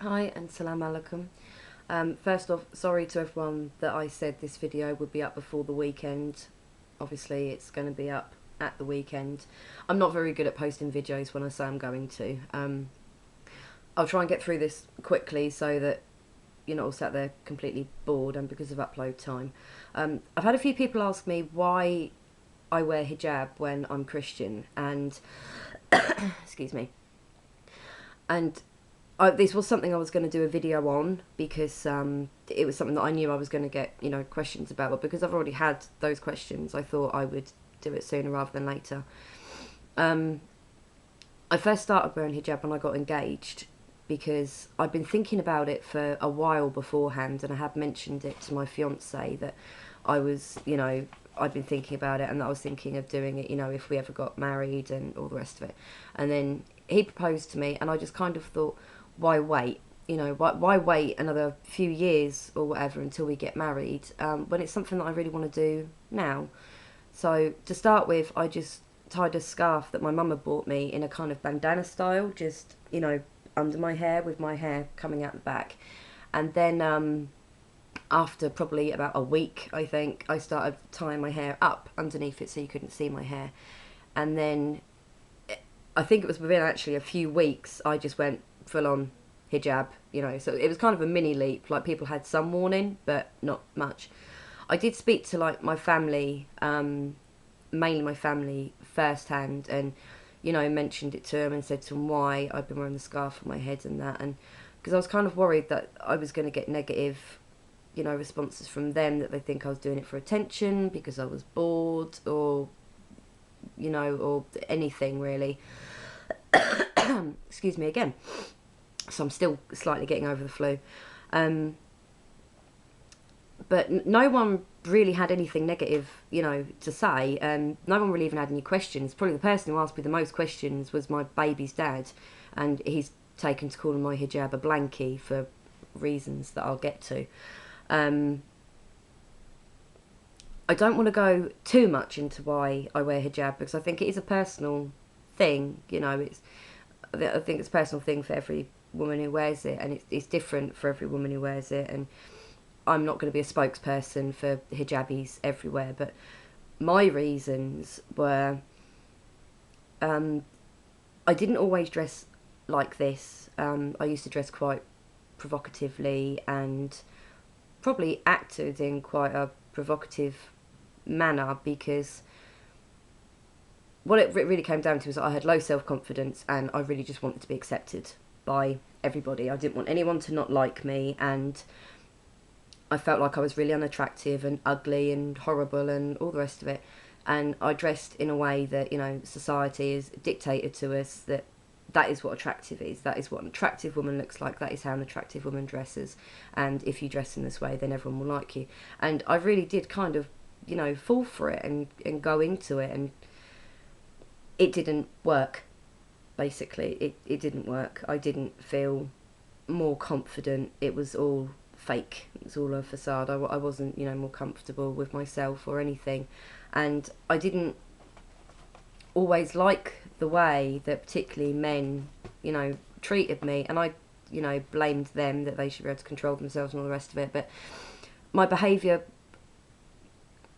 Hi and salam alaikum. First off, sorry to everyone that I said this video would be up before the weekend. Obviously it's going to be up at the weekend. I'm not very good at posting videos when I say I'm going to. I'll try and get through this quickly so that you're not all sat there completely bored and because of upload time. I've had a few people ask me why I wear hijab when I'm Christian and excuse me. And this was something I was going to do a video on because it was something that I knew I was going to get, questions about. But because I've already had those questions, I thought I would do it sooner rather than later. I first started wearing hijab when I got engaged because I'd been thinking about it for a while beforehand, and I had mentioned it to my fiance that I was, I'd been thinking about it and that I was thinking of doing it, if we ever got married and all the rest of it. And then he proposed to me and I just kind of thought, why wait? Why wait another few years or whatever until we get married when it's something that I really want to do now? So to start with, I just tied a scarf that my mum had bought me in a kind of bandana style, just, under my hair with my hair coming out the back. And then after probably about a week, I think, I started tying my hair up underneath it so you couldn't see my hair. And then I think it was within actually a few weeks, I just went full on hijab, so it was kind of a mini leap. Like, people had some warning, but not much. I did speak to my family, mainly my family firsthand, and mentioned it to them and said to them why I'd been wearing the scarf on my head and that, and because I was kind of worried that I was going to get negative, responses from them, that they think I was doing it for attention because I was bored, or or anything really. Excuse me again. So I'm still slightly getting over the flu. But no one really had anything negative, to say. No one really even had any questions. Probably the person who asked me the most questions was my baby's dad, and he's taken to calling my hijab a blankie for reasons that I'll get to. I don't want to go too much into why I wear hijab because I think it is a personal thing. I think it's a personal thing for every woman who wears it, and it's different for every woman who wears it. And I'm not going to be a spokesperson for hijabis everywhere, but my reasons were I didn't always dress like this. I used to dress quite provocatively and probably acted in quite a provocative manner because what it really came down to was that I had low self-confidence and I really just wanted to be accepted by everybody. I didn't want anyone to not like me, and I felt like I was really unattractive and ugly and horrible and all the rest of it. And I dressed in a way that, society has dictated to us that is what attractive is. That is what an attractive woman looks like. That is how an attractive woman dresses. And if you dress in this way, then everyone will like you. And I really did kind of, fall for it and go into it. And it didn't work, basically. It didn't work. I didn't feel more confident. It was all fake. It was all a facade. I wasn't, more comfortable with myself or anything. And I didn't always like the way that particularly men, treated me. And I, blamed them, that they should be able to control themselves and all the rest of it. But my behaviour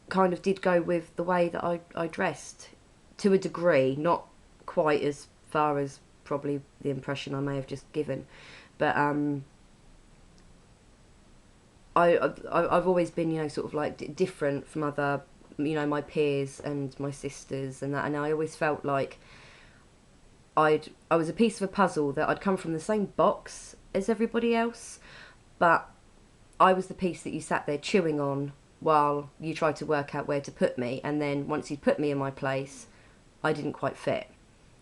kind of did go with the way that I dressed, to a degree, not quite as far as probably the impression I may have just given. But I've always been, sort of like different from other, my peers and my sisters and that, and I always felt like I was a piece of a puzzle, that I'd come from the same box as everybody else, but I was the piece that you sat there chewing on while you tried to work out where to put me, and then once you'd put me in my place, I didn't quite fit,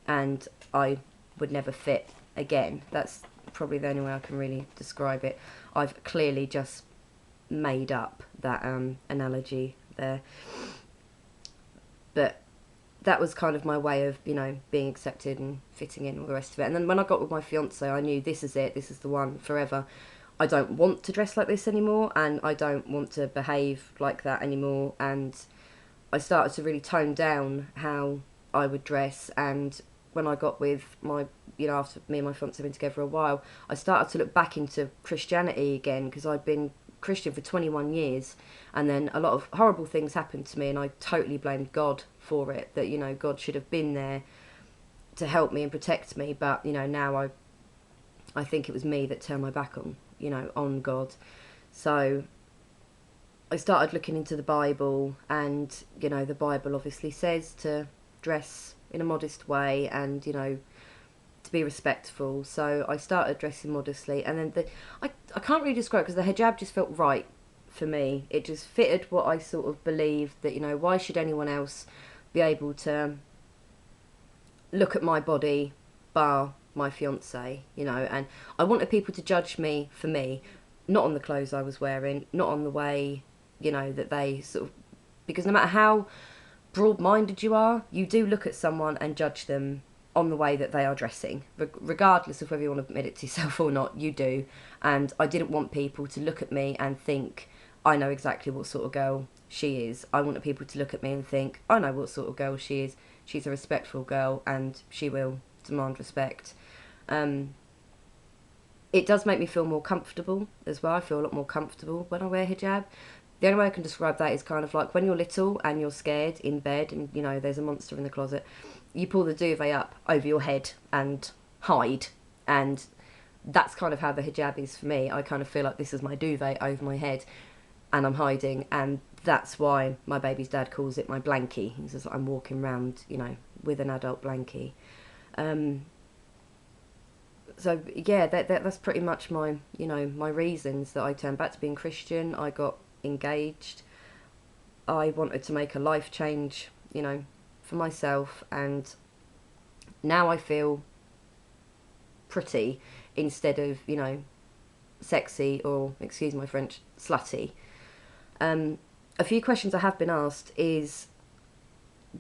and I would never fit again. That's probably the only way I can really describe it. I've clearly just made up that analogy there, but that was kind of my way of, being accepted and fitting in, all the rest of it. And then when I got with my fiance, I knew this is it, this is the one forever. I don't want to dress like this anymore, and I don't want to behave like that anymore. And I started to really tone down how I would dress. And when I got with my you know, after me and my fiance have been together a while, I started to look back into Christianity again, because I'd been Christian for 21 years, and then a lot of horrible things happened to me, and I totally blamed God for it, that, you know, God should have been there to help me and protect me. But, you know, now I think it was me that turned my back on, you know, on God. So I started looking into the Bible, and, you know, the Bible obviously says to dress in a modest way and, you know, to be respectful. So I started dressing modestly, and then I can't really describe it, because the hijab just felt right for me. It just fitted what I sort of believed, that, you know, why should anyone else be able to look at my body bar my fiance, you know. And I wanted people to judge me for me, not on the clothes I was wearing, not on the way, you know, that they sort of, because no matter how broad-minded you are, you do look at someone and judge them on the way that they are dressing, regardless of whether you want to admit it to yourself or not. You do. And I didn't want people to look at me and think, I know exactly what sort of girl she is. I wanted people to look at me and think, I know what sort of girl she is. She's a respectful girl, and she will demand respect. It does make me feel more comfortable as well. I feel a lot more comfortable when I wear hijab. The only way I can describe that is kind of like when you're little and you're scared in bed, and, you know, there's a monster in the closet. You pull the duvet up over your head and hide, and that's kind of how the hijab is for me. I kind of feel like this is my duvet over my head, and I'm hiding, and that's why my baby's dad calls it my blankie. He says I'm walking around, you know, with an adult blankie. So yeah, that's pretty much my, you know, my reasons that I turned back to being Christian. I got engaged. I wanted to make a life change, you know, for myself, and now I feel pretty instead of, you know, sexy, or, excuse my French, slutty. A few questions I have been asked is,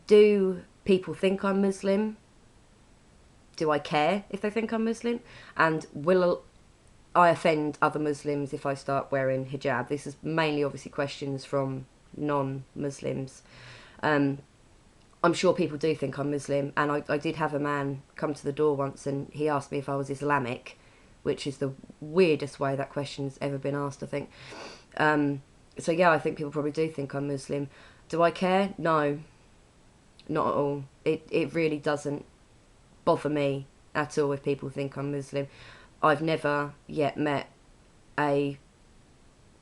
do people think I'm Muslim? Do I care if they think I'm Muslim? And will I offend other Muslims if I start wearing hijab? This is mainly obviously questions from non-Muslims. I'm sure people do think I'm Muslim, and I did have a man come to the door once, and he asked me if I was Islamic, which is the weirdest way that question's ever been asked, I think. So yeah, I think people probably do think I'm Muslim. Do I care? No, not at all. It really doesn't bother me at all if people think I'm Muslim. I've never yet met a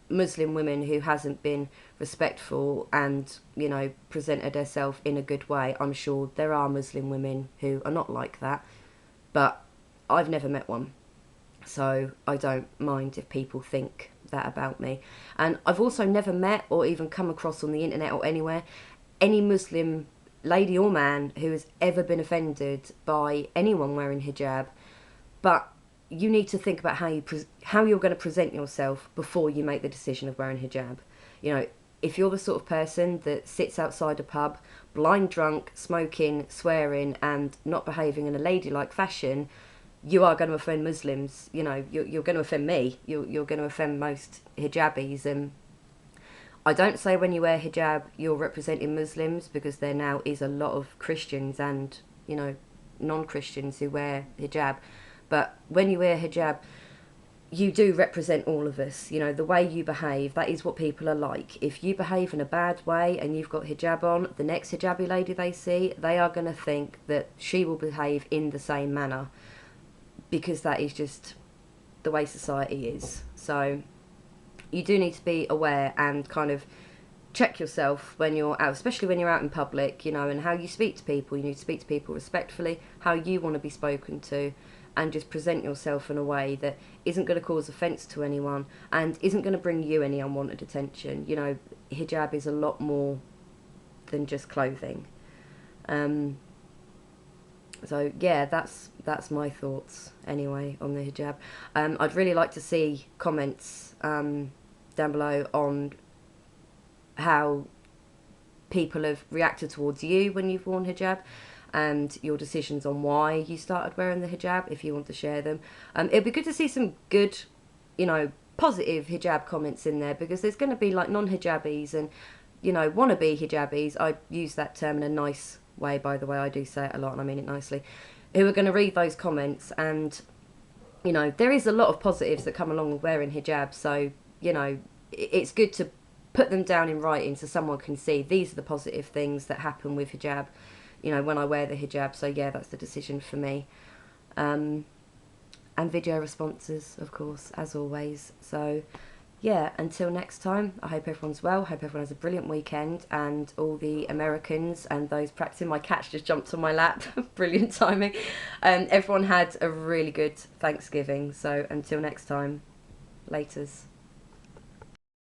Muslim woman who hasn't been respectful and, you know, presented herself in a good way. I'm sure there are Muslim women who are not like that, but I've never met one. So I don't mind if people think that about me. And I've also never met or even come across on the internet or anywhere any Muslim lady or man who has ever been offended by anyone wearing hijab. But you need to think about how you're going to present yourself before you make the decision of wearing hijab. You know, if you're the sort of person that sits outside a pub, blind drunk, smoking, swearing, and not behaving in a ladylike fashion, you are going to offend Muslims. You know, you're going to offend me. You're going to offend most hijabis. And I don't say when you wear hijab you're representing Muslims, because there now is a lot of Christians and, you know, non-Christians who wear hijab. But when you wear hijab, you do represent all of us. You know, the way you behave, that is what people are like. If you behave in a bad way and you've got hijab on, the next hijabi lady they see, they are going to think that she will behave in the same manner, because that is just the way society is. So you do need to be aware and kind of check yourself when you're out, especially when you're out in public, you know, and how you speak to people. You need to speak to people respectfully, how you want to be spoken to, and just present yourself in a way that isn't going to cause offence to anyone and isn't going to bring you any unwanted attention. You know, hijab is a lot more than just clothing. So yeah, that's my thoughts anyway on the hijab. I'd really like to see comments down below on how people have reacted towards you when you've worn hijab, and your decisions on why you started wearing the hijab, if you want to share them. It'd be good to see some good, you know, positive hijab comments in there, because there's going to be like non-hijabis and, you know, wannabe hijabis. I use that term in a nice way, by the way. I do say it a lot and I mean it nicely. who are going to read those comments, and you know, there is a lot of positives that come along with wearing hijab. So you know, it's good to put them down in writing so someone can see these are the positive things that happen with hijab, you know, when I wear the hijab. So yeah, that's the decision for me. And video responses, of course, as always. So yeah, until next time, I hope everyone's well. Hope everyone has a brilliant weekend, and all the Americans and those practicing. My cat just jumped on my lap. Brilliant timing. Everyone had a really good Thanksgiving. So until next time, laters.